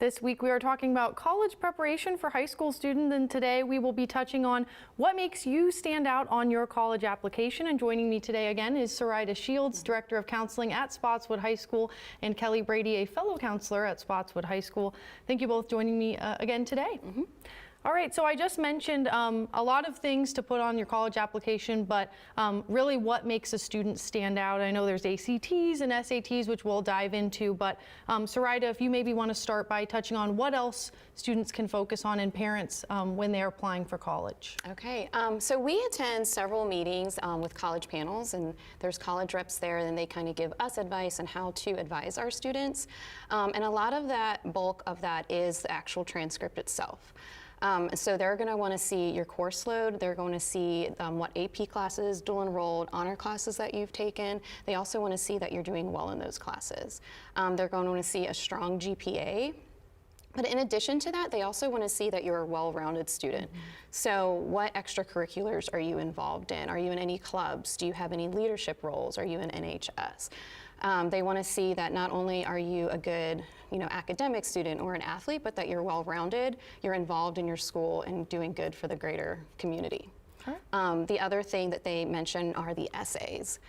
This week we are talking about college preparation for high school students, and today we will be touching on what makes you stand out on your college application. And joining me today again is Sarita Shields, Director of Counseling at Spotswood High School, and Kelly Brady, a fellow counselor at Spotswood High School. Thank you both joining me again today. All right, so I just mentioned a lot of things to put on your college application, but really what makes a student stand out? I know there's ACTs and SATs, which we'll dive into, but Sarita, if you maybe want to start by touching on what else students can focus on and parents when they're applying for college. Okay, so we attend several meetings with college panels, and there's college reps there, and they kind of give us advice on how to advise our students. And a lot of that, bulk of that is the actual transcript itself. So they're going to want to see your course load. They're going to see what AP classes, dual enrolled, honor classes that you've taken. They also want to see that you're doing well in those classes. They're going to want to see a strong GPA. But in addition to that, they also want to see that you're a well-rounded student. So what extracurriculars are you involved in? Are you in any clubs? Do you have any leadership roles? Are you in NHS? They want to see that not only are you a good, academic student or an athlete, but that you're well-rounded, you're involved in your school and doing good for the greater community. The other thing that they mention are the essays.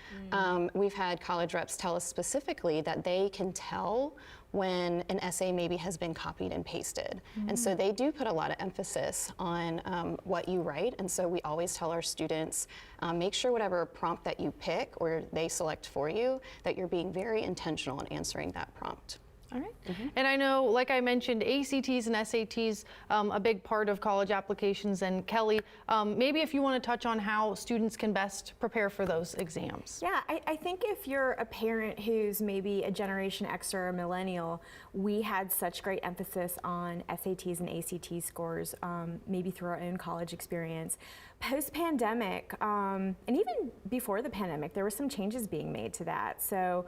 We've had college reps tell us specifically that they can tell when an essay maybe has been copied and pasted. And so they do put a lot of emphasis on what you write. And so we always tell our students, make sure whatever prompt that you pick or they select for you, that you're being very intentional in answering that prompt. All right. And I know, like I mentioned, ACTs and SATs, a big part of college applications. And Kelly, maybe if you want to touch on how students can best prepare for those exams. Yeah, I think if you're a parent who's maybe a Generation X or a millennial, we had such great emphasis on SATs and ACT scores, maybe through our own college experience. Post-pandemic, and even before the pandemic, there were some changes being made to that. So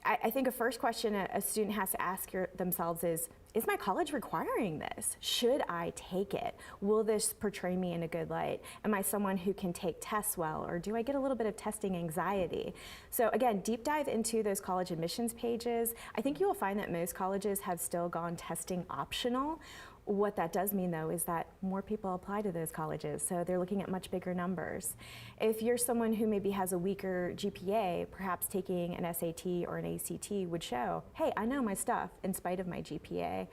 I think a first question a student has to ask themselves is my college requiring this? Should I take it? Will this portray me in a good light? Am I someone who can take tests well, or do I get a little bit of testing anxiety? So again, deep dive into those college admissions pages. I think you will find that most colleges have still gone testing optional. What that does mean, though, is that more people apply to those colleges, so they're looking at much bigger numbers. If you're someone who maybe has a weaker GPA, perhaps taking an SAT or an ACT would show, hey, I know my stuff in spite of my GPA.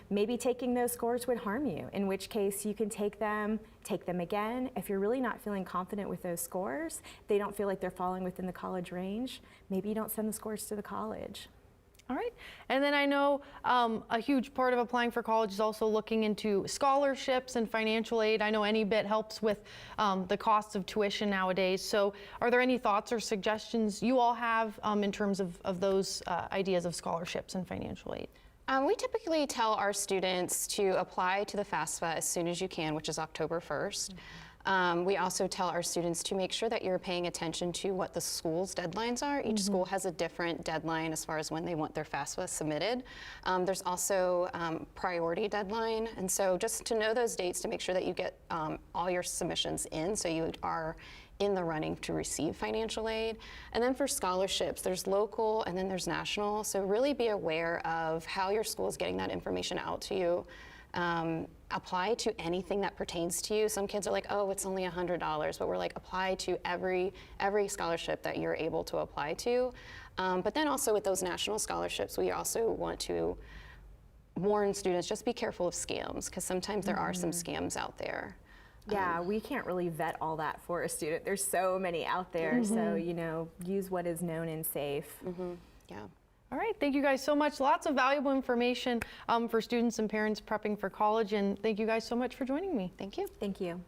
Maybe taking those scores would harm you, in which case you can take them again. If you're really not feeling confident with those scores, they don't feel like they're falling within the college range, maybe you don't send the scores to the college. All right. And then I know a huge part of applying for college is also looking into scholarships and financial aid. I know any bit helps with the cost of tuition nowadays. So are there any thoughts or suggestions you all have in terms of those ideas of scholarships and financial aid? We typically tell our students to apply to the FAFSA as soon as you can, which is October 1st. We also tell our students to make sure that you're paying attention to what the school's deadlines are. Each school has a different deadline as far as when they want their FAFSA submitted. There's also priority deadline, and so just to know those dates to make sure that you get all your submissions in so you are in the running to receive financial aid. And then for scholarships, there's local and then there's national, so really be aware of how your school is getting that information out to you. Apply to anything that pertains to you. Some kids are like, oh, it's only $100, but we're like, apply to every scholarship that you're able to apply to. But then also with those national scholarships, we also want to warn students, just be careful of scams, because sometimes there are some scams out there. Yeah, we can't really vet all that for a student. There's so many out there, so use what is known and safe. Yeah. All right, thank you guys so much. Lots of valuable information for students and parents prepping for college, and thank you guys so much for joining me. Thank you. Thank you.